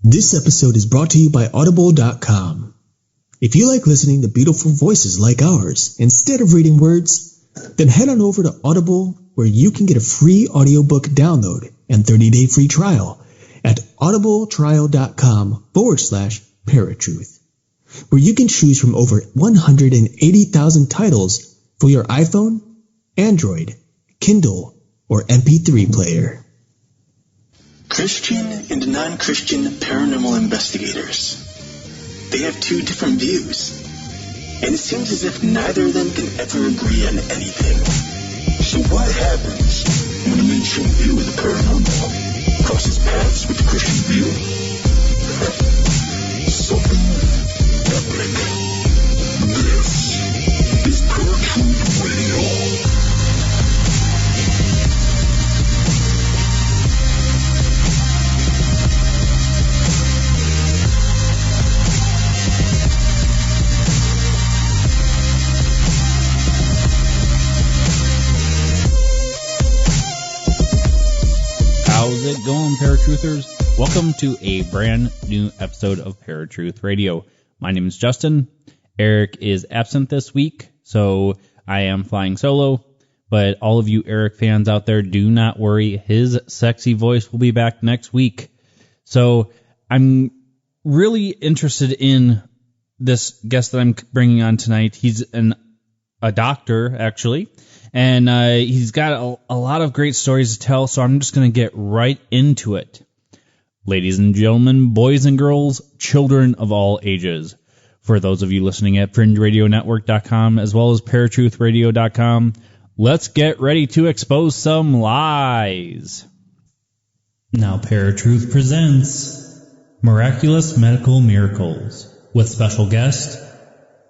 This episode is brought to you by Audible.com. If you like listening to beautiful voices like ours instead of reading words, then head on over to Audible, where you can get a free audiobook download and 30-day free trial at audibletrial.com/Paratruth, where you can choose from over 180,000 titles for your iPhone, Android, Kindle, or MP3 player. Christian and non-Christian paranormal investigators. They have two different views, and it seems as if neither of them can ever agree on anything. So what happens when a mainstream view of the paranormal crosses paths with the Christian view? Something happening. This is Paratruth Radio. How's it going, Paratruthers? Welcome to a brand new episode of Paratruth Radio. My name is Justin. Eric is absent this week, so I am flying solo. But all of you Eric fans out there, do not worry. His sexy voice will be back next week. So I'm really interested in this guest that I'm bringing on tonight. He's a doctor, actually. And he's got a lot of great stories to tell, so I'm just going to get right into it. Ladies and gentlemen, boys and girls, children of all ages. For those of you listening at FringeRadioNetwork.com as well as ParatruthRadio.com, let's get ready to expose some lies. Now Paratruth presents Miraculous Medical Miracles with special guest,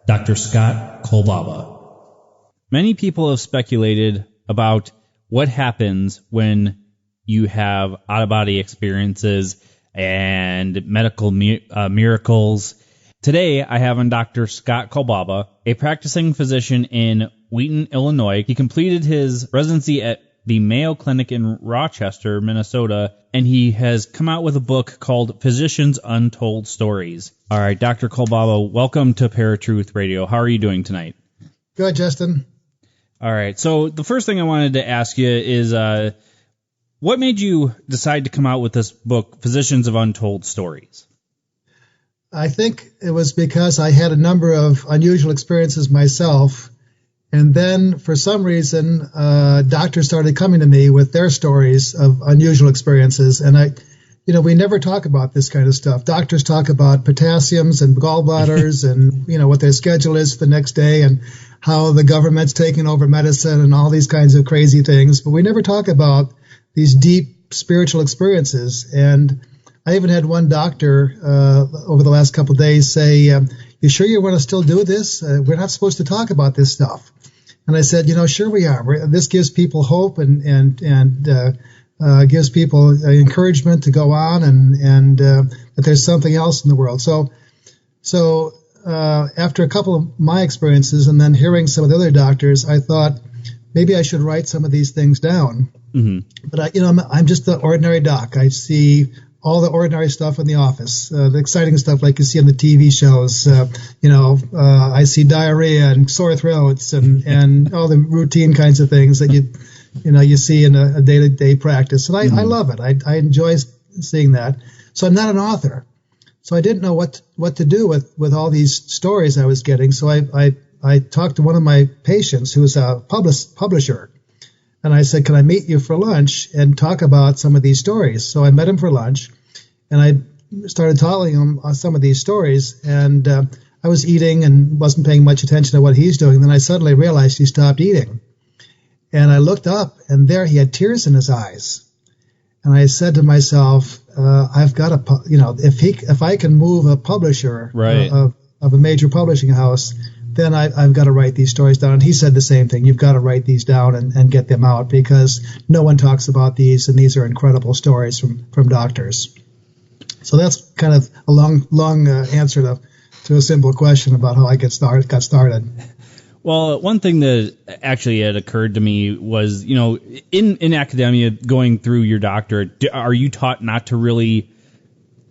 Dr. Scott Kolbaba. Many people have speculated about what happens when you have out-of-body experiences and medical miracles. Today, I have on Dr. Scott Kolbaba, a practicing physician in Wheaton, Illinois. He completed his residency at the Mayo Clinic in Rochester, Minnesota, and he has come out with a book called Physicians' Untold Stories. All right, Dr. Kolbaba, welcome to Paratruth Radio. How are you doing tonight? Good, Justin. All right, so the first thing I wanted to ask you is, what made you decide to come out with this book, Physicians of Untold Stories? I think it was because I had a number of unusual experiences myself, and then for some reason, doctors started coming to me with their stories of unusual experiences, and we never talk about this kind of stuff. Doctors talk about potassiums and gallbladders and, what their schedule is the next day and how the government's taking over medicine and all these kinds of crazy things. But we never talk about these deep spiritual experiences. And I even had one doctor over the last couple of days say, you sure you want to still do this? We're not supposed to talk about this stuff. And I said, sure we are. This gives people hope and gives people encouragement to go on and that there's something else in the world. So after a couple of my experiences and then hearing some of the other doctors, I thought maybe I should write some of these things down. Mm-hmm. But I'm just the ordinary doc. I see all the ordinary stuff in the office, the exciting stuff like you see on the TV shows. I see diarrhea and sore throats and all the routine kinds of things that you see in a day-to-day practice. And I love it. I enjoy seeing that. So I'm not an author. So I didn't know what to do with all these stories I was getting. So I talked to one of my patients who was a publisher. And I said, can I meet you for lunch and talk about some of these stories? So I met him for lunch, and I started telling him some of these stories. And I was eating and wasn't paying much attention to what he's doing. Then I suddenly realized he stopped eating. And I looked up, and there he had tears in his eyes. And I said to myself, I've got to, if I can move a publisher right. of a major publishing house, then I've got to write these stories down. And he said the same thing. You've got to write these down and get them out because no one talks about these, and these are incredible stories from doctors. So that's kind of a long answer to a simple question about how I got started. Well, one thing that actually had occurred to me was, in academia, going through your doctorate, are you taught not to really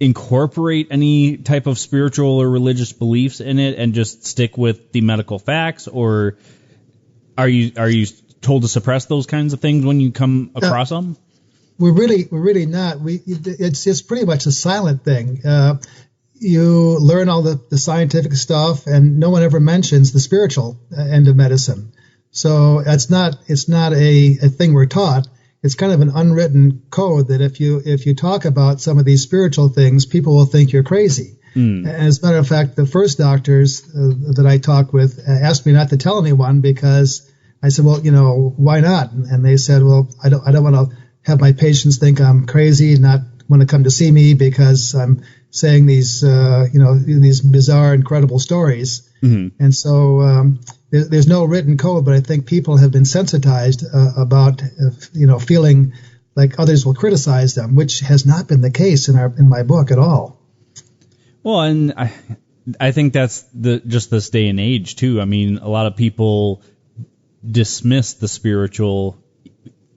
incorporate any type of spiritual or religious beliefs in it and just stick with the medical facts, or are you told to suppress those kinds of things when you come across them? We're really not. It's pretty much a silent thing. You learn all the scientific stuff, and no one ever mentions the spiritual end of medicine. So it's not a thing we're taught. It's kind of an unwritten code that if you talk about some of these spiritual things, people will think you're crazy. And as a matter of fact, the first doctors that I talked with asked me not to tell anyone, because I said, well, why not? And they said, well, I don't want to have my patients think I'm crazy, not want to come to see me because I'm saying these these bizarre, incredible stories. Mm-hmm. And so there's no written code, but I think people have been sensitized about feeling like others will criticize them, which has not been the case in my book at all. Well, and I think that's just this day and age too. I mean, a lot of people dismiss the spiritual,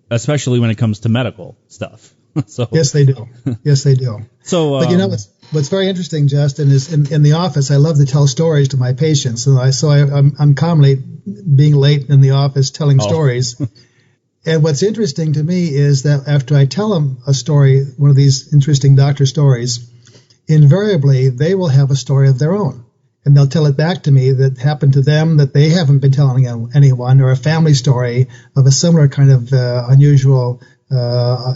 especially when it comes to medical stuff. So yes, they do. Yes, they do. So, but what's very interesting, Justin, is in the office, I love to tell stories to my patients, and I'm commonly being late in the office telling stories. And what's interesting to me is that after I tell them a story, one of these interesting doctor stories, invariably they will have a story of their own, and they'll tell it back to me that happened to them that they haven't been telling anyone, or a family story of a similar kind of unusual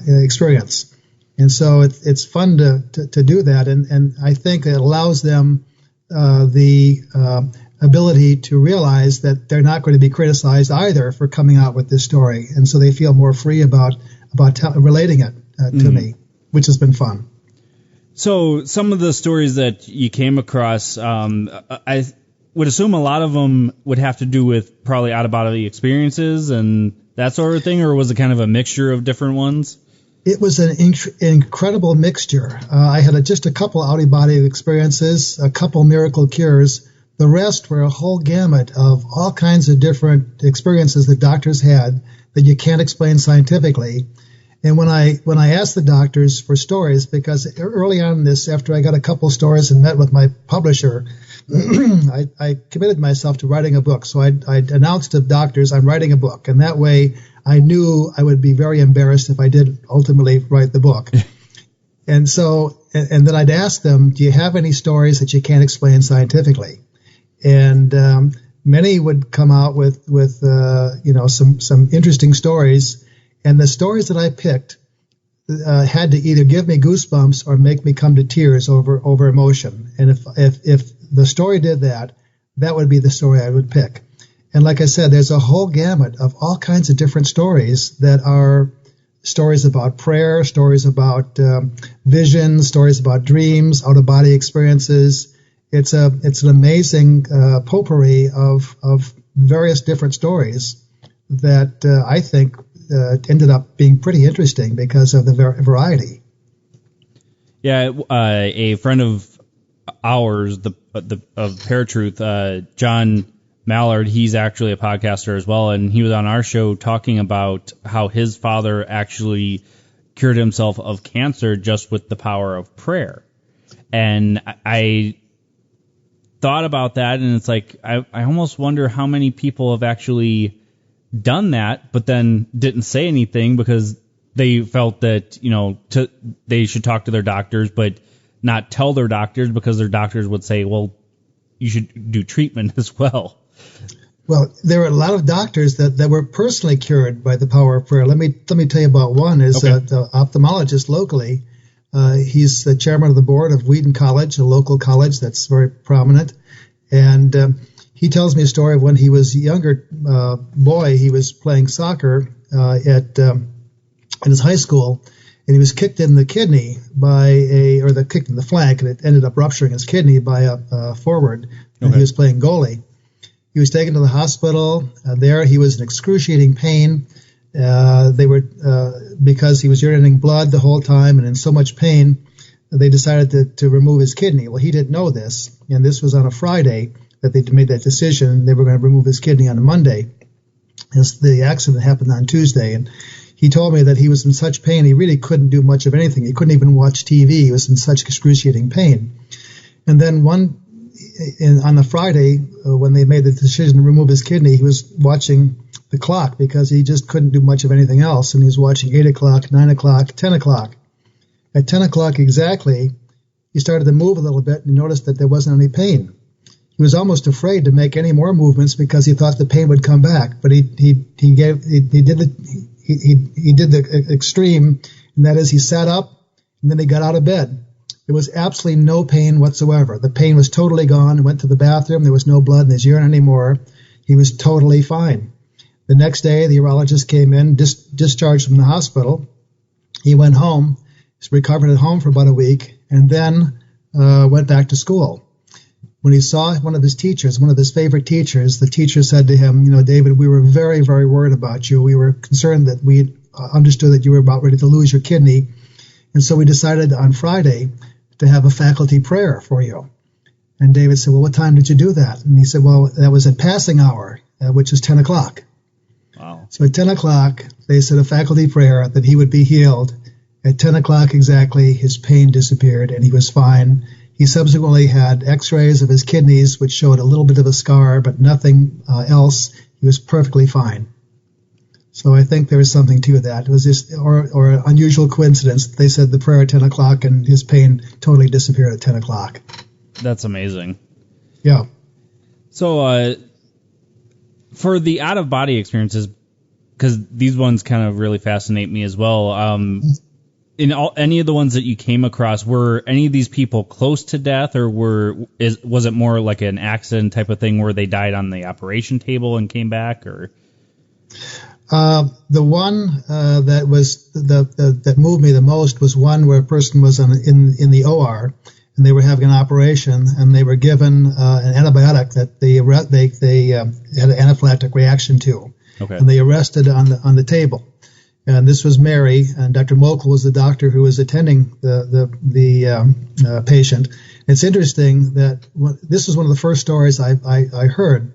experience. And so it's fun to do that, and I think it allows them the ability to realize that they're not going to be criticized either for coming out with this story, and so they feel more free about relating it to me, which has been fun. So some of the stories that you came across, I would assume a lot of them would have to do with probably out-of-body experiences and that sort of thing, or was it kind of a mixture of different ones? It was an incredible mixture. I had just a couple out-of-body experiences, a couple miracle cures. The rest were a whole gamut of all kinds of different experiences that doctors had that you can't explain scientifically. And when I asked the doctors for stories, because early on in this, after I got a couple stories and met with my publisher, I committed myself to writing a book. So I announced to doctors, I'm writing a book. And that way I knew I would be very embarrassed if I did ultimately write the book. And so, and then I'd ask them, do you have any stories that you can't explain scientifically? And many would come out with some interesting stories. And the stories that I picked had to either give me goosebumps or make me come to tears over emotion. And if the story did that, that would be the story I would pick. And like I said, there's a whole gamut of all kinds of different stories that are stories about prayer, stories about vision, stories about dreams, out-of-body experiences. It's an amazing potpourri of various different stories that I think ended up being pretty interesting because of the variety. Yeah, a friend of ours, of Paratruth, John Mallard, he's actually a podcaster as well, and he was on our show talking about how his father actually cured himself of cancer just with the power of prayer. And I thought about that, and it's like I almost wonder how many people have actually done that, but then didn't say anything because they felt that they should talk to their doctors, but not tell their doctors because their doctors would say, well, you should do treatment as well. Well, there are a lot of doctors that were personally cured by the power of prayer. Let me tell you about one. Is an ophthalmologist locally. He's the chairman of the board of Wheaton College, a local college that's very prominent, and he tells me a story of when he was a younger boy. He was playing soccer in his high school, and he was kicked in the kidney kicked in the flank, and it ended up rupturing his kidney by a forward. And he was playing goalie. He was taken to the hospital. There he was in excruciating pain. They were because he was urinating blood the whole time and in so much pain, they decided to remove his kidney. Well, he didn't know this, and this was on a Friday that they made that decision. They were going to remove his kidney on a Monday. The accident happened on Tuesday, and he told me that he was in such pain he really couldn't do much of anything. He couldn't even watch TV. He was in such excruciating pain. And then on the Friday, when they made the decision to remove his kidney, he was watching the clock because he just couldn't do much of anything else. And he was watching 8 o'clock, 9 o'clock, 10 o'clock. At 10 o'clock exactly, he started to move a little bit and noticed that there wasn't any pain. He was almost afraid to make any more movements because he thought the pain would come back. But he did the extreme, and that is he sat up and then he got out of bed. There was absolutely no pain whatsoever. The pain was totally gone. He went to the bathroom. There was no blood in his urine anymore. He was totally fine. The next day, the urologist came in, discharged from the hospital. He went home, recovered at home for about a week, and then went back to school. When he saw one of his teachers, one of his favorite teachers, the teacher said to him, David, we were very, very worried about you. We were concerned that we understood that you were about ready to lose your kidney. And so we decided on Friday to have a faculty prayer for you. And David said, well, what time did you do that? And he said, well, that was at passing hour, which is 10 o'clock. Wow. So at 10 o'clock, they said a faculty prayer that he would be healed. At 10 o'clock exactly, his pain disappeared and he was fine. He subsequently had x-rays of his kidneys, which showed a little bit of a scar, but nothing else. He was perfectly fine. So I think there was something to that. It was just, or an unusual coincidence. They said the prayer at 10 o'clock and his pain totally disappeared at 10 o'clock. That's amazing. Yeah. So for the out-of-body experiences, because these ones kind of really fascinate me as well, in any of the ones that you came across, were any of these people close to death, or was it more like an accident type of thing where they died on the operation table and came back, or? The one that was that moved me the most was one where a person was in the OR and they were having an operation and they were given an antibiotic that they had an anaphylactic reaction to, okay. And they arrested on the table. And this was Mary, and Dr. Mokel was the doctor who was attending the patient. It's interesting that this was one of the first stories I heard.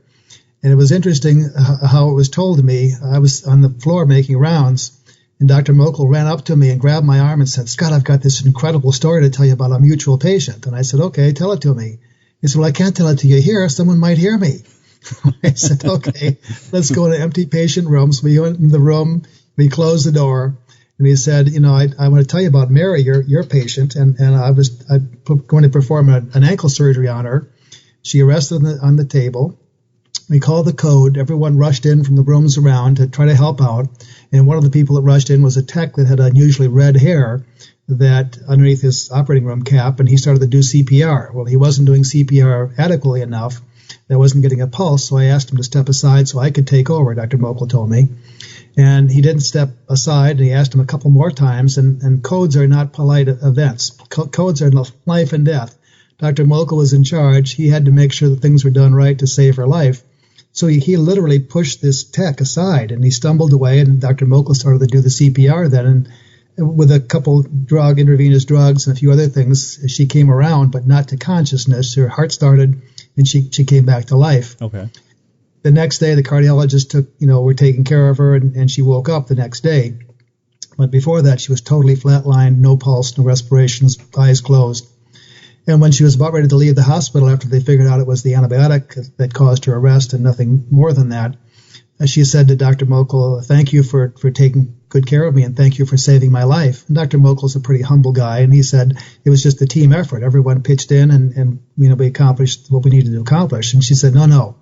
And it was interesting how it was told to me. I was on the floor making rounds, and Dr. Mokel ran up to me and grabbed my arm and said, Scott, I've got this incredible story to tell you about a mutual patient. And I said, okay, tell it to me. He said, well, I can't tell it to you here. Someone might hear me. I said, okay, let's go to empty patient rooms. We went in the room, we closed the door, and he said, I want to tell you about Mary, your patient, and I was going to perform an ankle surgery on her. She arrested on the table. We called the code. Everyone rushed in from the rooms around to try to help out. And one of the people that rushed in was a tech that had unusually red hair that underneath his operating room cap, and he started to do CPR. Well, he wasn't doing CPR adequately enough. I wasn't getting a pulse, so I asked him to step aside so I could take over, Dr. Mokel told me. And he didn't step aside, and he asked him a couple more times, and codes are not polite events. Codes are life and death. Dr. Mokel was in charge. He had to make sure that things were done right to save her life. So he literally pushed this tech aside, and he stumbled away, and Dr. Mokel started to do the CPR then, and with a couple intravenous drugs and a few other things, she came around, but not to consciousness. Her heart started, and she came back to life. Okay. The next day, the cardiologist were taking care of her, and she woke up the next day. But before that, she was totally flatlined, no pulse, no respirations, eyes closed. And when she was about ready to leave the hospital after they figured out it was the antibiotic that caused her arrest and nothing more than that, she said to Dr. Mokel, thank you for taking good care of me and thank you for saving my life. And Dr. Mokel's a pretty humble guy, and he said it was just a team effort. Everyone pitched in and we accomplished what we needed to accomplish. And she said, no,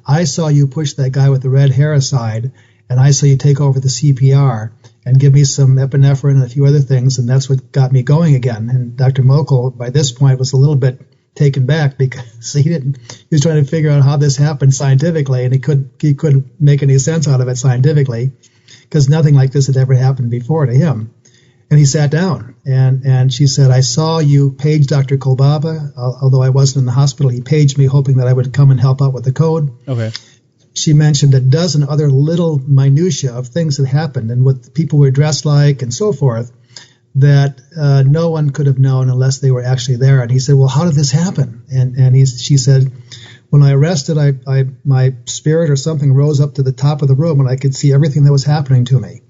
I saw you push that guy with the red hair aside, and I saw you take over the CPR and give me some epinephrine and a few other things, and that's what got me going again. And Dr. Mokel, by this point, was a little bit taken back because he was trying to figure out how this happened scientifically, and he couldn't make any sense out of it scientifically because nothing like this had ever happened before to him. And he sat down, and she said, I saw you page Dr. Kolbaba, although I wasn't in the hospital. He paged me hoping that I would come and help out with the code. Okay. She mentioned a dozen other little minutiae of things that happened and what people were dressed like and so forth that no one could have known unless they were actually there. And he said, well, how did this happen? And she said, when I rested, my spirit or something rose up to the top of the room and I could see everything that was happening to me.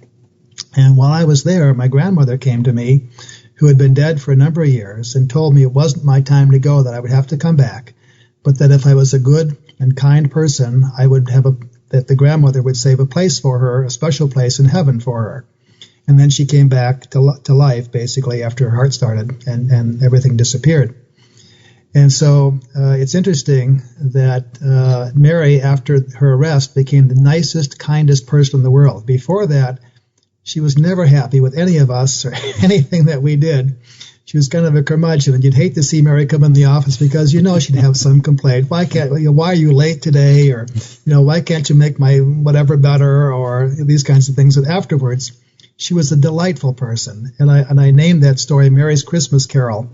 And while I was there, my grandmother came to me, who had been dead for a number of years, and told me it wasn't my time to go, that I would have to come back, but that if I was a good and kind person, I would that the grandmother would save a place for her, a special place in heaven for her. And then she came back to life, basically, after her heart started, and everything disappeared. And so it's interesting that Mary, after her arrest, became the nicest, kindest person in the world. Before that, she was never happy with any of us or anything that we did. She was kind of a curmudgeon, and you'd hate to see Mary come in the office because she'd have some complaint. Why are you late today? Or, why can't you make my whatever better? Or these kinds of things. And afterwards, she was a delightful person. And I named that story Mary's Christmas Carol,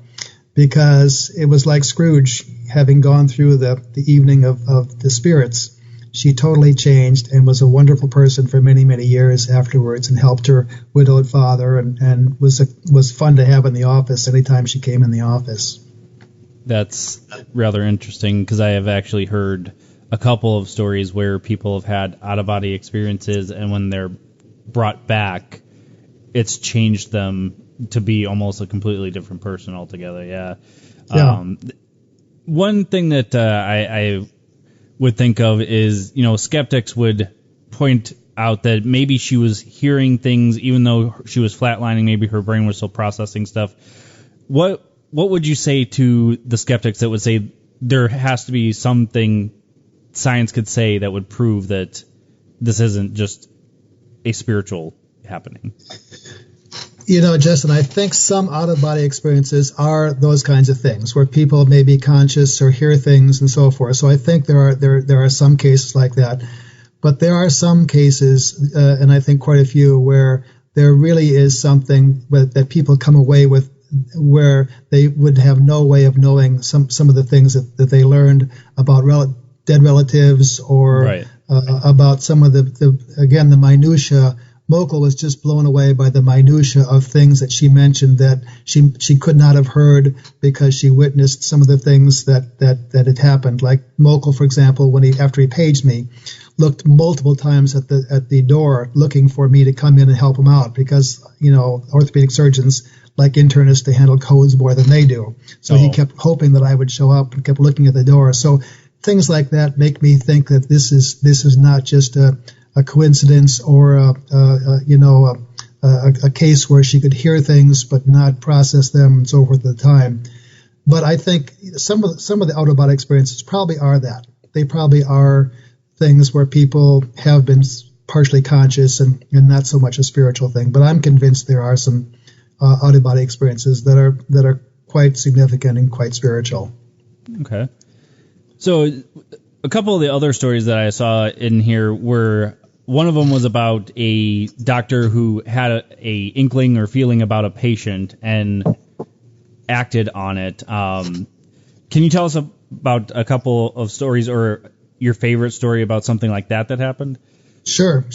because it was like Scrooge having gone through the evening of the spirits. She totally changed and was a wonderful person for many, many years afterwards, and helped her widowed father, and was fun to have in the office anytime she came in the office. That's rather interesting, because I have actually heard a couple of stories where people have had out-of-body experiences, and when they're brought back, it's changed them to be almost a completely different person altogether. Yeah. One thing that I would think of is, skeptics would point out that maybe she was hearing things even though she was flatlining. Maybe her brain was still processing stuff. What would you say to the skeptics that would say there has to be something science could say that would prove that this isn't just a spiritual happening? Justin, I think some out-of-body experiences are those kinds of things where people may be conscious or hear things and so forth. So I think there are some cases like that. But there are some cases, and I think quite a few, where there really is something that people come away with where they would have no way of knowing some of the things that they learned about dead relatives, or right. About some of the minutia. Mokel was just blown away by the minutia of things that she mentioned that she could not have heard because she witnessed some of the things that had happened. Like Mokel, for example, after he paged me, looked multiple times at the door looking for me to come in and help him out, because orthopedic surgeons like internists to handle codes more than they do. So He kept hoping that I would show up and kept looking at the door. So things like that make me think that this is not just a coincidence or a case where she could hear things but not process them and so forth at the time. But I think some of the out-of-body experiences probably are that. They probably are things where people have been partially conscious and not so much a spiritual thing. But I'm convinced there are some out-of-body experiences that are quite significant and quite spiritual. Okay. So a couple of the other stories that I saw in here were, one of them was about a doctor who had a inkling or feeling about a patient and acted on it. Can you tell us about a couple of stories, or your favorite story about something like that happened? Sure.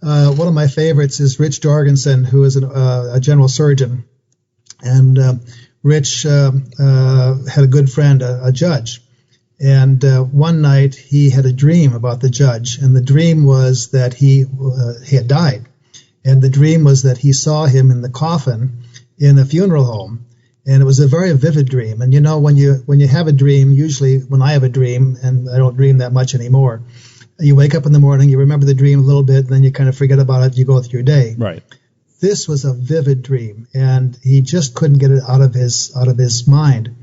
One of my favorites is Rich Jorgensen, who is a general surgeon. And Rich had a good friend, a judge. And one night he had a dream about the judge, and the dream was that he had died. And the dream was that he saw him in the coffin in a funeral home. And it was a very vivid dream. And when you have a dream, usually when I have a dream, and I don't dream that much anymore, you wake up in the morning, you remember the dream a little bit, and then you kind of forget about it, you go through your day. Right. This was a vivid dream, and he just couldn't get it out of his mind.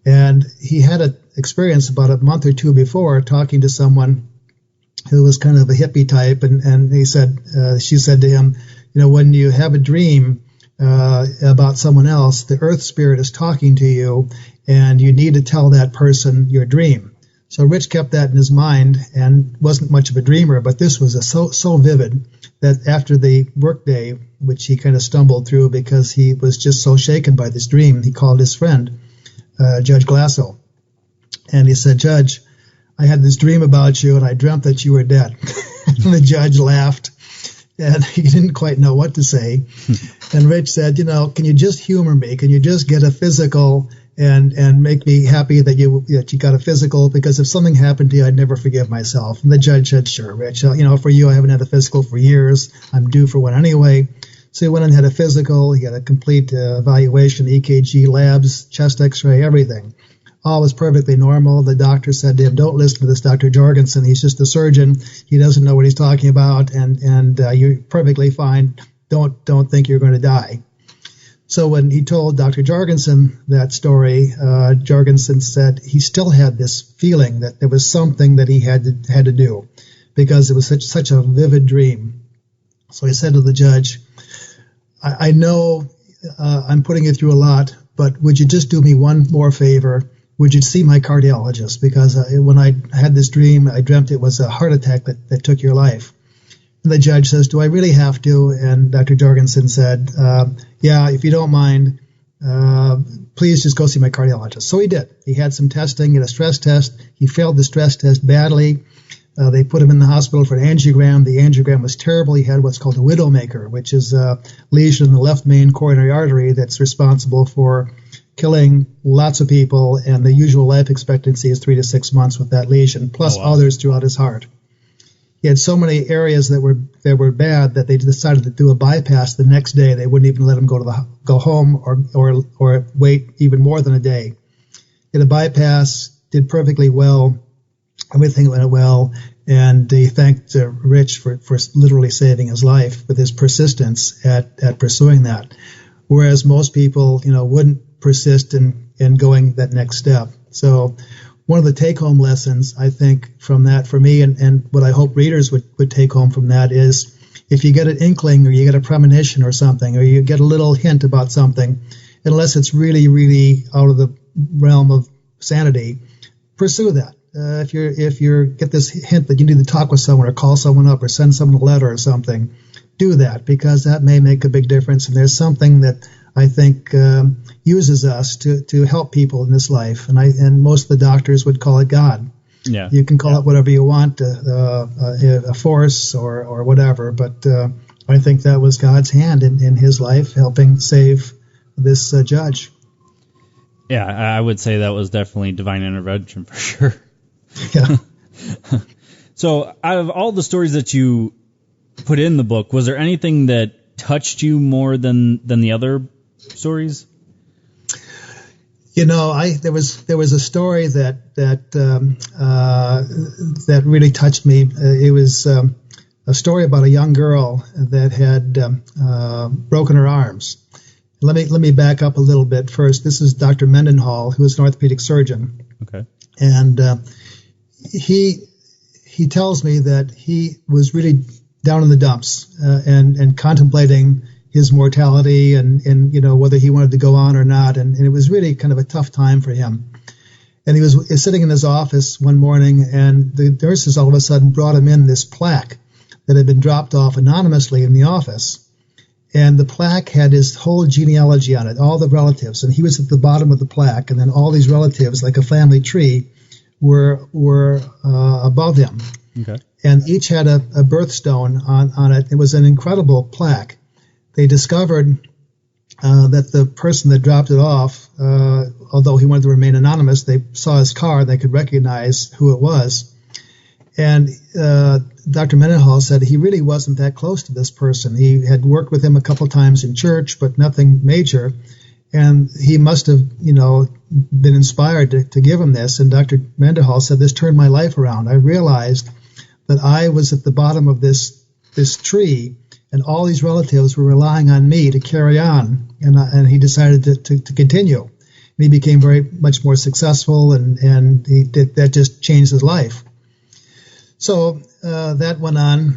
And he had an experience about a month or two before talking to someone who was kind of a hippie type, and she said to him, when you have a dream about someone else, the earth spirit is talking to you, and you need to tell that person your dream. So Rich kept that in his mind and wasn't much of a dreamer, but this was so vivid that after the workday, which he kind of stumbled through because he was just so shaken by this dream, he called his friend, Judge Glasso. And he said, "Judge, I had this dream about you, and I dreamt that you were dead." And the judge laughed, and he didn't quite know what to say. And Rich said, "Can you just humor me? Can you just get a physical and make me happy that you got a physical, because if something happened to you, I'd never forgive myself. And the judge said, sure, Rich, for you, I haven't had a physical for years. I'm due for one anyway. So he went and had a physical. He had a complete evaluation, EKG, labs, chest x-ray, everything. All was perfectly normal. The doctor said to him, don't listen to this Dr. Jorgensen. He's just a surgeon. He doesn't know what he's talking about, and you're perfectly fine. Don't think you're going to die. So when he told Dr. Jorgensen that story, Jorgensen said he still had this feeling that there was something that he had to do, because it was such a vivid dream. So he said to the judge, I know I'm putting you through a lot, but would you just do me one more favor? Would you see my cardiologist? Because when I had this dream, I dreamt it was a heart attack that took your life. And the judge says, do I really have to? And Dr. Jorgensen said, yeah, if you don't mind, please just go see my cardiologist. So he did. He had some testing, he had a stress test. He failed the stress test badly. They put him in the hospital for an angiogram. The angiogram was terrible. He had what's called a widowmaker, which is a lesion in the left main coronary artery that's responsible for killing lots of people, and the usual life expectancy is 3 to 6 months with that lesion, plus others throughout his heart. He had so many areas that were bad that they decided to do a bypass the next day. They wouldn't even let him go home or wait even more than a day. Did a bypass, did perfectly well, everything went well, and he thanked Rich for literally saving his life with his persistence at pursuing that. Whereas most people, wouldn't persist in going that next step. So one of the take-home lessons, I think, from that for me, and what I hope readers would take home from that is, if you get an inkling or you get a premonition or something, or you get a little hint about something, unless it's really, really out of the realm of sanity, pursue that. If you get this hint that you need to talk with someone or call someone up or send someone a letter or something, do that, because that may make a big difference. And there's something that I think uses us to help people in this life, and most of the doctors would call it God. Yeah, you can call it whatever you want, a force or whatever, but I think that was God's hand in his life helping save this judge. Yeah, I would say that was definitely divine intervention for sure. Yeah. So, out of all the stories that you put in the book, was there anything that touched you more than the other stories? There was a story that really touched me. It was a story about a young girl that had broken her arms. Let me back up a little bit first. This is Dr. Mendenhall, who is an orthopedic surgeon. Okay. And he tells me that he was really down in the dumps and contemplating his mortality and whether he wanted to go on or not. And it was really kind of a tough time for him. And he was sitting in his office one morning, and the nurses all of a sudden brought him in this plaque that had been dropped off anonymously in the office. And the plaque had his whole genealogy on it, all the relatives. And he was at the bottom of the plaque, and then all these relatives, like a family tree, were above him. Okay. And each had a birthstone on it. It was an incredible plaque. They discovered that the person that dropped it off, although he wanted to remain anonymous, they saw his car, they could recognize who it was. And Dr. Mendenhall said he really wasn't that close to this person. He had worked with him a couple times in church, but nothing major. And he must have, been inspired to give him this. And Dr. Mendenhall said, this turned my life around. I realized that I was at the bottom of this tree, and all these relatives were relying on me to carry on. And he decided to continue. And he became very much more successful, and that just changed his life. So that went on,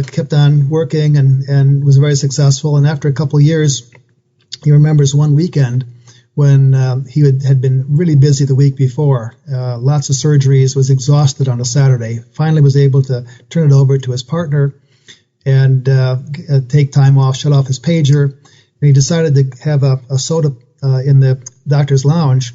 kept on working and was very successful. And after a couple of years, he remembers one weekend when he had been really busy the week before, lots of surgeries, was exhausted on a Saturday, finally was able to turn it over to his partner and take time off, shut off his pager. And he decided to have a soda in the doctor's lounge.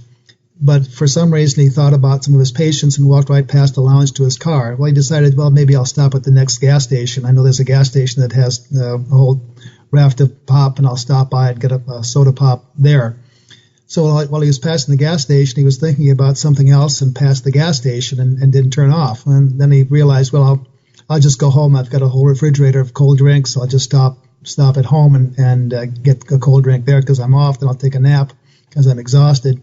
But for some reason, he thought about some of his patients and walked right past the lounge to his car. Well, he decided, maybe I'll stop at the next gas station. I know there's a gas station that has a whole raft of pop, and I'll stop by and get a soda pop there. So while he was passing the gas station, he was thinking about something else and passed the gas station and didn't turn off. And then he realized, well, I'll just go home. I've got a whole refrigerator of cold drinks. So I'll just stop at home and get a cold drink there because I'm off. Then I'll take a nap because I'm exhausted.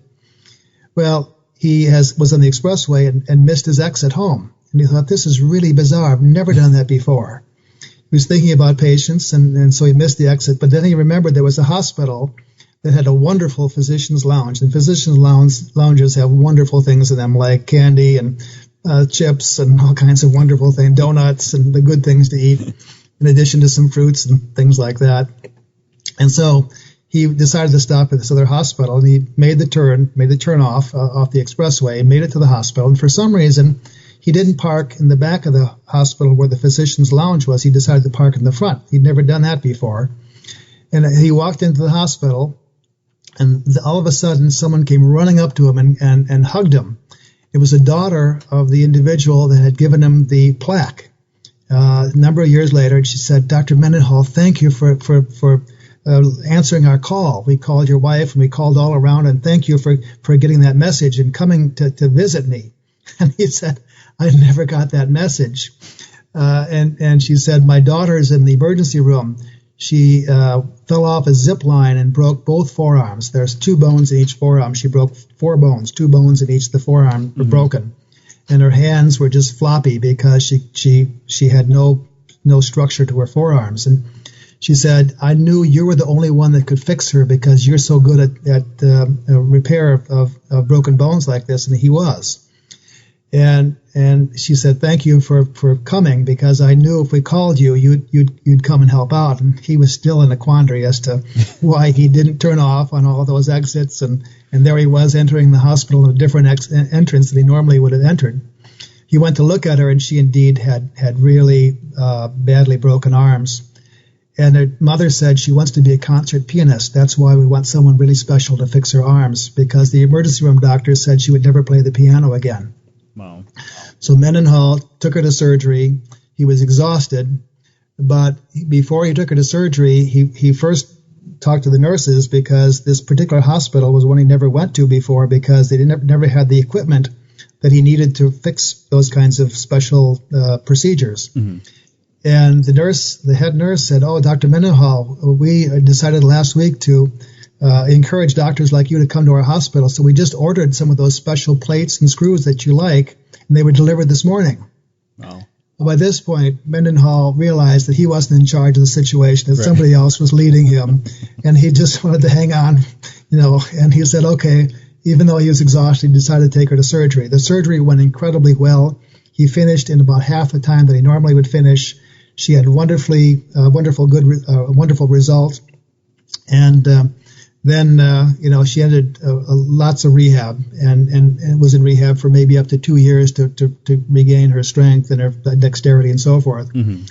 Well, he was on the expressway and missed his exit home. And he thought, this is really bizarre. I've never done that before. He was thinking about patients, and so he missed the exit. But then he remembered there was a hospital that had a wonderful physician's lounge. And physician's lounges have wonderful things in them, like candy and chips and all kinds of wonderful things, donuts and the good things to eat, in addition to some fruits and things like that. And so he decided to stop at this other hospital, and he made the turn off the expressway, and made it to the hospital. And for some reason, he didn't park in the back of the hospital where the physician's lounge was. He decided to park in the front. He'd never done that before. And he walked into the hospital, and all of a sudden, someone came running up to him and hugged him. It was a daughter of the individual that had given him the plaque a number of years later. And she said, Dr. Mendenhall, thank you for answering our call. We called your wife, and we called all around, and thank you for getting that message and coming to visit me. And he said, I never got that message. And she said, my daughter's in the emergency room. She fell off a zip line and broke both forearms. There's 2 bones in each forearm. She broke 4 bones, 2 bones in each. The forearm were broken, and her hands were just floppy because she had no structure to her forearms. And she said, I knew you were the only one that could fix her because you're so good at repair of broken bones like this, and he was. And she said, thank you for coming, because I knew if we called you, you'd come and help out. And he was still in a quandary as to why he didn't turn off on all those exits. And there he was entering the hospital in a different entrance than he normally would have entered. He went to look at her, and she indeed had really badly broken arms. And her mother said she wants to be a concert pianist. That's why we want someone really special to fix her arms, because the emergency room doctor said she would never play the piano again. Wow. So Mendenhall took her to surgery. He was exhausted, but before he took her to surgery, he first talked to the nurses, because this particular hospital was one he never went to before, because they never had the equipment that he needed to fix those kinds of special procedures. Mm-hmm. And the head nurse said, oh, Dr. Mendenhall, we decided last week to encourage doctors like you to come to our hospital. So we just ordered some of those special plates and screws that you like, and they were delivered this morning. Wow. By this point, Mendenhall realized that he wasn't in charge of the situation, that somebody else was leading him, and he just wanted to hang on, and he said, okay, even though he was exhausted, he decided to take her to surgery. The surgery went incredibly well. He finished in about half the time that he normally would finish. She had wonderful result. And then, she ended lots of rehab and was in rehab for maybe up to 2 years to regain her strength and her dexterity and so forth. Mm-hmm.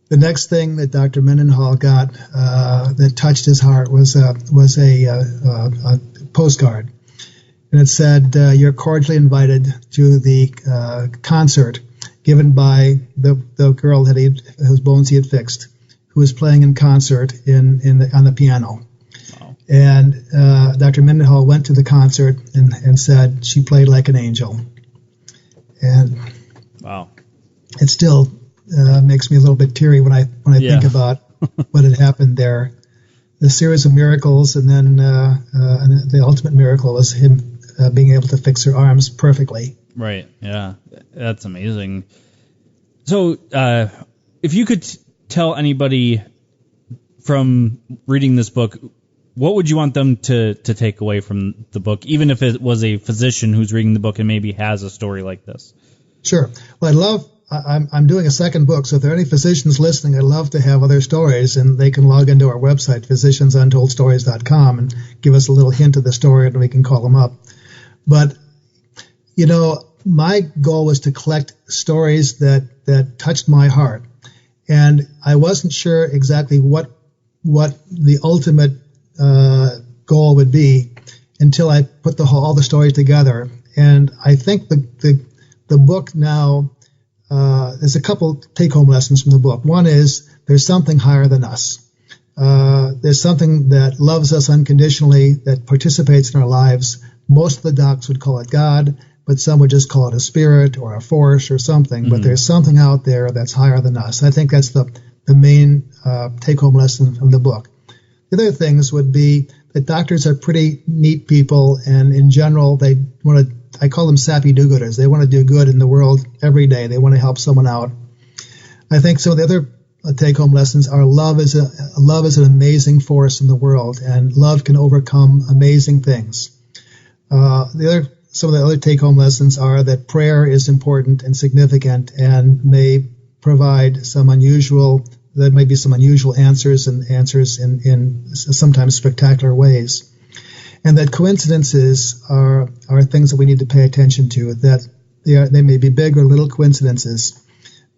The next thing that Dr. Mendenhall got that touched his heart was a postcard. And it said, you're cordially invited to the concert given by the girl whose bones he had fixed, who was playing in concert on the piano. Wow. And Dr. Mendenhall went to the concert and said she played like an angel. And wow, it still makes me a little bit teary when I think about what had happened there. The series of miracles, and then and the ultimate miracle was him being able to fix her arms perfectly. Right. Yeah, that's amazing. So, if you could tell anybody from reading this book, what would you want them to take away from the book, even if it was a physician who's reading the book and maybe has a story like this? Sure. Well, I'm doing a second book, so if there are any physicians listening, I'd love to have other stories, and they can log into our website, physiciansuntoldstories.com, and give us a little hint of the story, and we can call them up. But, my goal was to collect stories that touched my heart. And I wasn't sure exactly what the ultimate goal would be until I put all the stories together. And I think the book now, there's a couple take-home lessons from the book. One is there's something higher than us. there's something that loves us unconditionally, that participates in our lives. Most of the docs would call it God, but some would just call it a spirit or a force or something. But there's something out there that's higher than us. I think that's the main take-home lesson from the book. The other things would be that doctors are pretty neat people, and in general, they want to, I call them sappy do-gooders. They want to do good in the world every day. They want to help someone out. I think so. The other take-home lessons are love is an amazing force in the world, and love can overcome amazing things. Some of the other take-home lessons are that prayer is important and significant, and may provide some unusual answers, and answers in sometimes spectacular ways. And that coincidences are things that we need to pay attention to, that they may be big or little coincidences,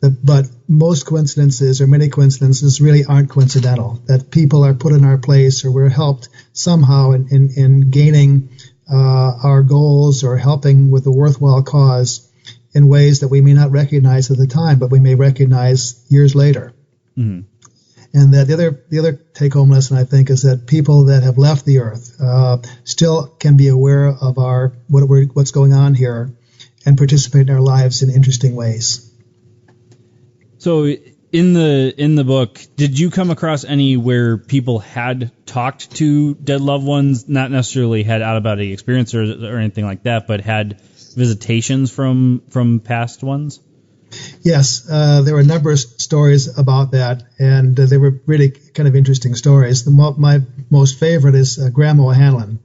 but most coincidences or many coincidences really aren't coincidental, that people are put in our place or we're helped somehow in gaining our goals or helping with a worthwhile cause in ways that we may not recognize at the time, but we may recognize years later. Mm-hmm. And that the other take-home lesson, I think, is that people that have left the earth still can be aware of what's going on here and participate in our lives in interesting ways. So in the book, did you come across any where people had talked to dead loved ones, not necessarily had out-of-body experience or anything like that, but had visitations from past ones? Yes, there were a number of stories about that, and they were really kind of interesting stories. My most favorite is Grandma O'Hanlon.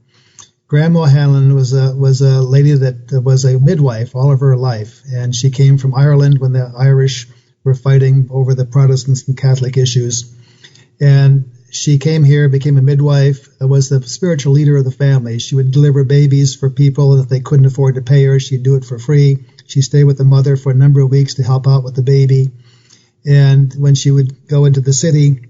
Grandma O'Hanlon was a lady that was a midwife all of her life, and she came from Ireland when the Irish were fighting over the Protestants and Catholic issues. And she came here, became a midwife, was the spiritual leader of the family. She would deliver babies for people, and if they couldn't afford to pay her, she'd do it for free. She'd stay with the mother for a number of weeks to help out with the baby. And when she would go into the city,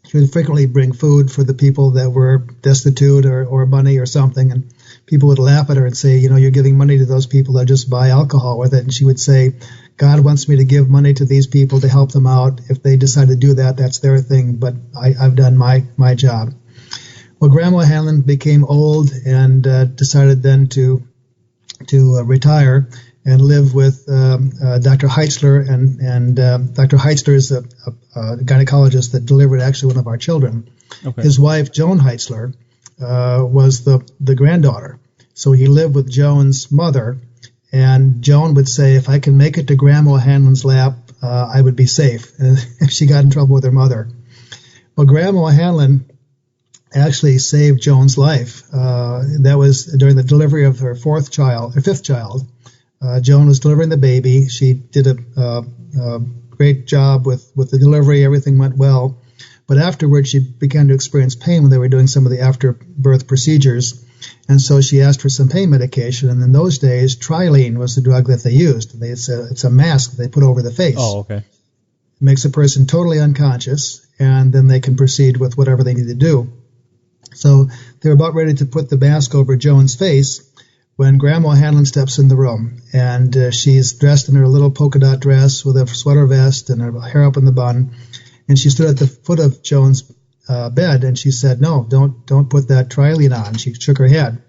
she would frequently bring food for the people that were destitute or money or something. And people would laugh at her and say, you're giving money to those people that just buy alcohol with it. And she would say, God wants me to give money to these people to help them out. If they decide to do that, that's their thing, but I've done my job. Well, Grandma Hanlon became old and decided then to retire and live with Dr. Heitzler, and Dr. Heitzler is a gynecologist that delivered actually one of our children. Okay. His wife, Joan Heitzler, was the granddaughter. So he lived with Joan's mother, and Joan would say, if I can make it to Grandma Hanlon's lap, I would be safe. And she got in trouble with her mother. Well, Grandma Hanlon actually saved Joan's life. That was during the delivery of her fifth child. Joan was delivering the baby. She did a great job with the delivery. Everything went well. But afterwards, she began to experience pain when they were doing some of the after-birth procedures. And so she asked for some pain medication. And in those days, Trilene was the drug that they used. It's a mask that they put over the face. Oh, okay. It makes a person totally unconscious, and then they can proceed with whatever they need to do. So they were about ready to put the mask over Joan's face when Grandma Hanlon steps in the room. And she's dressed in her little polka dot dress with a sweater vest and her hair up in the bun. And she stood at the foot of Joan's bed, and she said, no, don't put that Trilene on. She shook her head.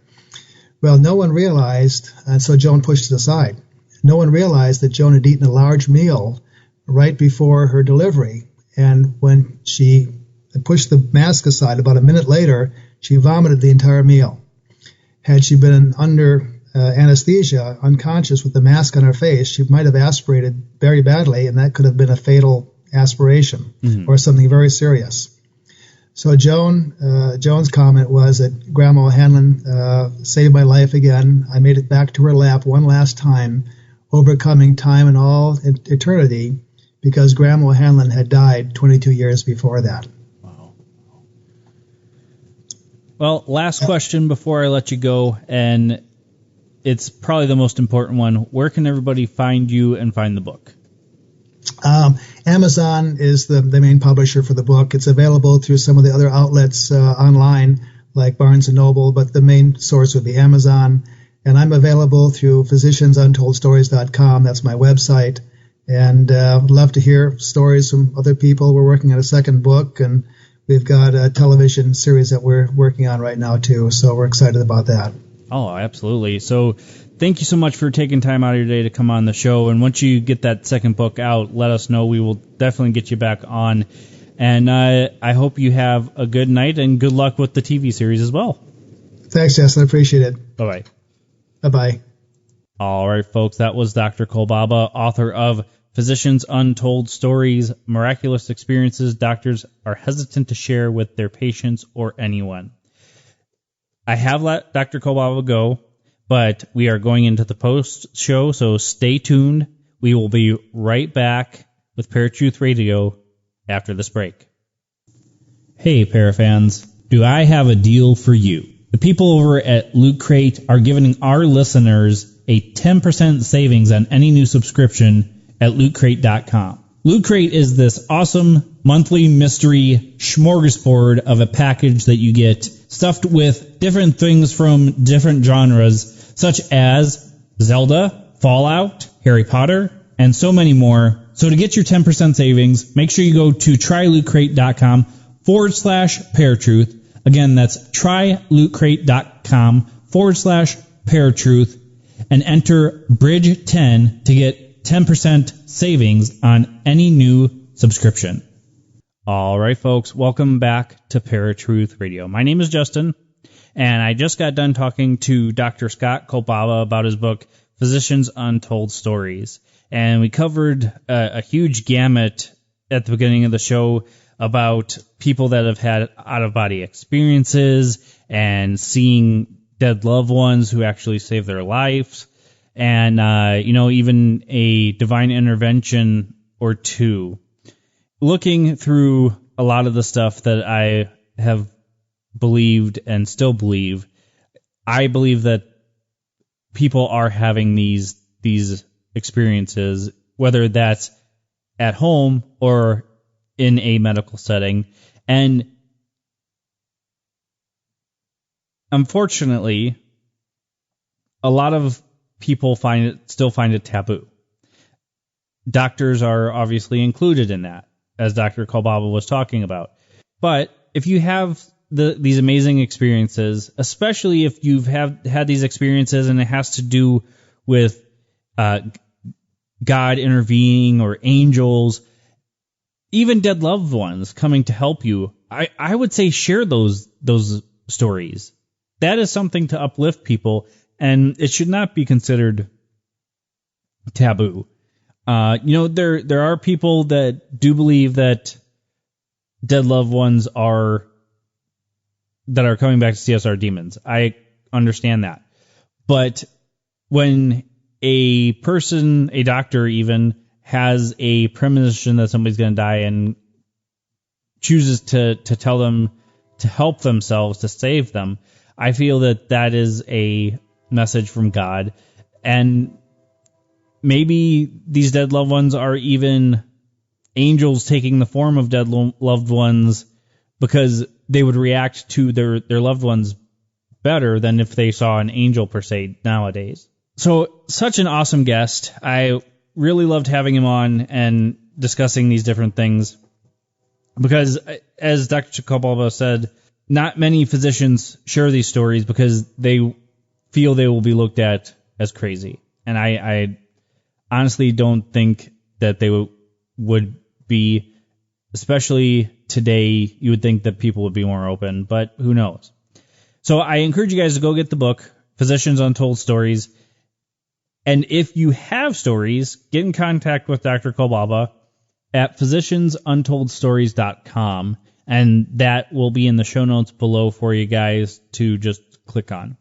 Well, no one realized, and so Joan pushed it aside. No one realized that Joan had eaten a large meal right before her delivery. And when she pushed the mask aside, about a minute later, she vomited the entire meal. Had she been under anesthesia, unconscious with the mask on her face, she might have aspirated very badly, and that could have been a fatal aspiration or something very serious. So Joan's comment was that Grandma Hanlon saved my life again. I made it back to her lap one last time, overcoming time and all eternity, because Grandma Hanlon had died 22 years before that. Wow. Well, last question before I let you go, and it's probably the most important one. Where can everybody find you and find the book? Amazon is the main publisher for the book. It's available through some of the other outlets online, like Barnes & Noble, but the main source would be Amazon. And I'm available through physiciansuntoldstories.com. That's my website. And would love to hear stories from other people. We're working on a second book, and we've got a television series that we're working on right now, too. So we're excited about that. Oh, absolutely. So thank you so much for taking time out of your day to come on the show. And once you get that second book out, let us know. We will definitely get you back on. And I hope you have a good night and good luck with the TV series as well. Thanks, Justin. I appreciate it. Bye-bye. Bye-bye. All right, folks. That was Dr. Kolbaba, author of Physicians' Untold Stories, Miraculous Experiences Doctors Are Hesitant to Share with Their Patients or Anyone. I have let Dr. Kolbaba go, but we are going into the post-show, so stay tuned. We will be right back with Paratruth Radio after this break. Hey, Parafans, do I have a deal for you? The people over at Loot Crate are giving our listeners a 10% savings on any new subscription at lootcrate.com. Loot Crate is this awesome monthly mystery smorgasbord of a package that you get stuffed with different things from different genres, such as Zelda, Fallout, Harry Potter, and so many more. So to get your 10% savings, make sure you go to trylootcrate.com/paratruth. Again, that's trylootcrate.com/paratruth and enter Bridge 10 to get 10% savings on any new subscription. All right, folks, welcome back to Paratruth Radio. My name is Justin, and I just got done talking to Dr. Scott Kolbaba about his book, Physicians' Untold Stories. And we covered a huge gamut at the beginning of the show about people that have had out-of-body experiences and seeing dead loved ones who actually saved their lives, and even a divine intervention or two. Looking through a lot of the stuff that I have believed and still believe, I believe that people are having these experiences, whether that's at home or in a medical setting. And unfortunately, a lot of people still find it taboo. Doctors are obviously included in that, as Dr. Kolbaba was talking about. But if you have these amazing experiences, especially if you've had these experiences and it has to do with God intervening or angels, even dead loved ones coming to help you, I would say share those stories. That is something to uplift people, and it should not be considered taboo. There are people that do believe that dead loved ones are coming back to see us are demons. I understand that. But when a doctor even, has a premonition that somebody's going to die and chooses to tell them to help themselves, to save them, I feel that is a message from God. And maybe these dead loved ones are even angels taking the form of dead loved ones, because they would react to their loved ones better than if they saw an angel per se nowadays. So, such an awesome guest. I really loved having him on and discussing these different things, because, as Dr. Kolbaba said, not many physicians share these stories because they feel they will be looked at as crazy. And I honestly don't think that they would be, especially today. You would think that people would be more open, but who knows? So I encourage you guys to go get the book, Physicians' Untold Stories. And if you have stories, get in contact with Dr. Kolbaba at physiciansuntoldstories.com, and that will be in the show notes below for you guys to just click on.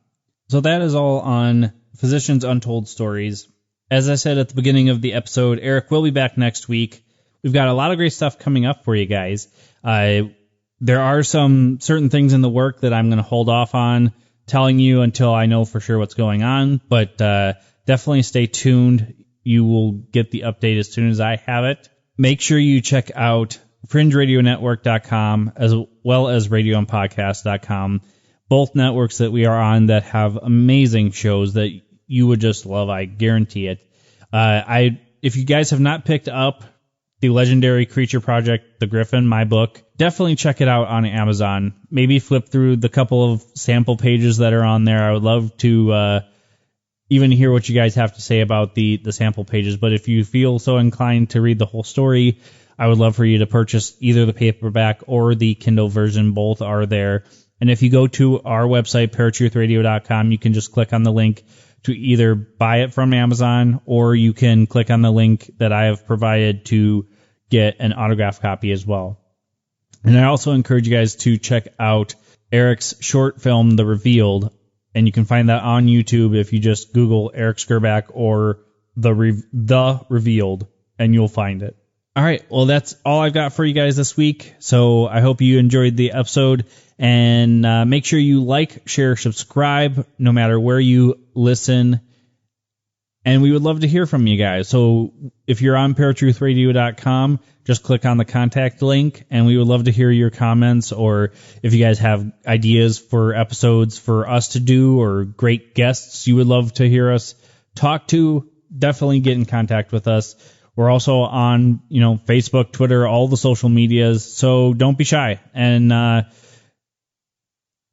So that is all on Physicians' Untold Stories. As I said at the beginning of the episode, Eric will be back next week. We've got a lot of great stuff coming up for you guys. There are some certain things in the work that I'm going to hold off on telling you until I know for sure what's going on, but definitely stay tuned. You will get the update as soon as I have it. Make sure you check out FringeRadioNetwork.com as well as RadioandPodcast.com, both networks that we are on that have amazing shows that you would just love. I guarantee it. If you guys have not picked up The Legendary Creature Project, The Griffin, my book. Definitely check it out on Amazon. Maybe flip through the couple of sample pages that are on there. I would love to even hear what you guys have to say about the sample pages. But if you feel so inclined to read the whole story, I would love for you to purchase either the paperback or the Kindle version. Both are there. And if you go to our website, paratruthradio.com, you can just click on the link to either buy it from Amazon, or you can click on the link that I have provided to get an autographed copy as well. And I also encourage you guys to check out Eric's short film, The Revealed, and you can find that on YouTube if you just Google Eric Skurback or The Revealed, and you'll find it. All right, well, that's all I've got for you guys this week. So I hope you enjoyed the episode, and make sure you like, share, subscribe, no matter where you listen. And we would love to hear from you guys. So if you're on paratruthradio.com, just click on the contact link, and we would love to hear your comments, or if you guys have ideas for episodes for us to do or great guests you would love to hear us talk to, definitely get in contact with us. We're also on, Facebook, Twitter, all the social medias, so don't be shy. And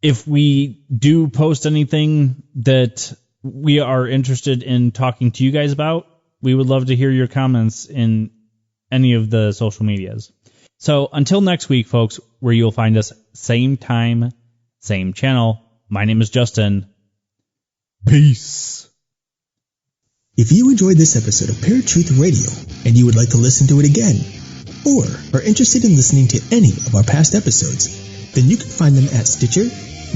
if we do post anything that we are interested in talking to you guys about, we would love to hear your comments in any of the social medias. So until next week, folks, where you'll find us same time, same channel. My name is Justin. Peace. If you enjoyed this episode of Paratruth Radio and you would like to listen to it again, or are interested in listening to any of our past episodes, then you can find them at Stitcher,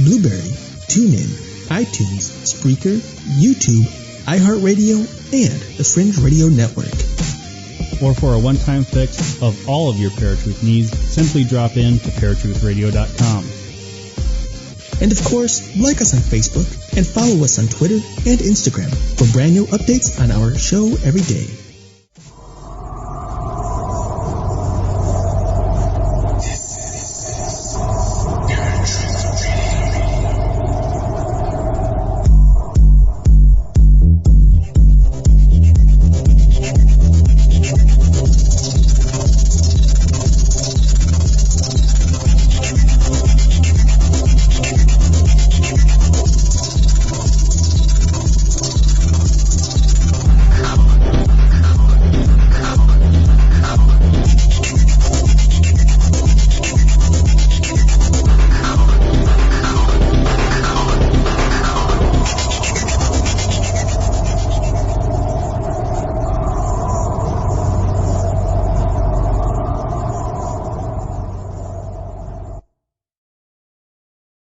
Blueberry, TuneIn, iTunes, Spreaker, YouTube, iHeartRadio, and the Fringe Radio Network. Or for a one-time fix of all of your Paratruth needs, simply drop in to paratruthradio.com. And of course, like us on Facebook and follow us on Twitter and Instagram for brand new updates on our show every day.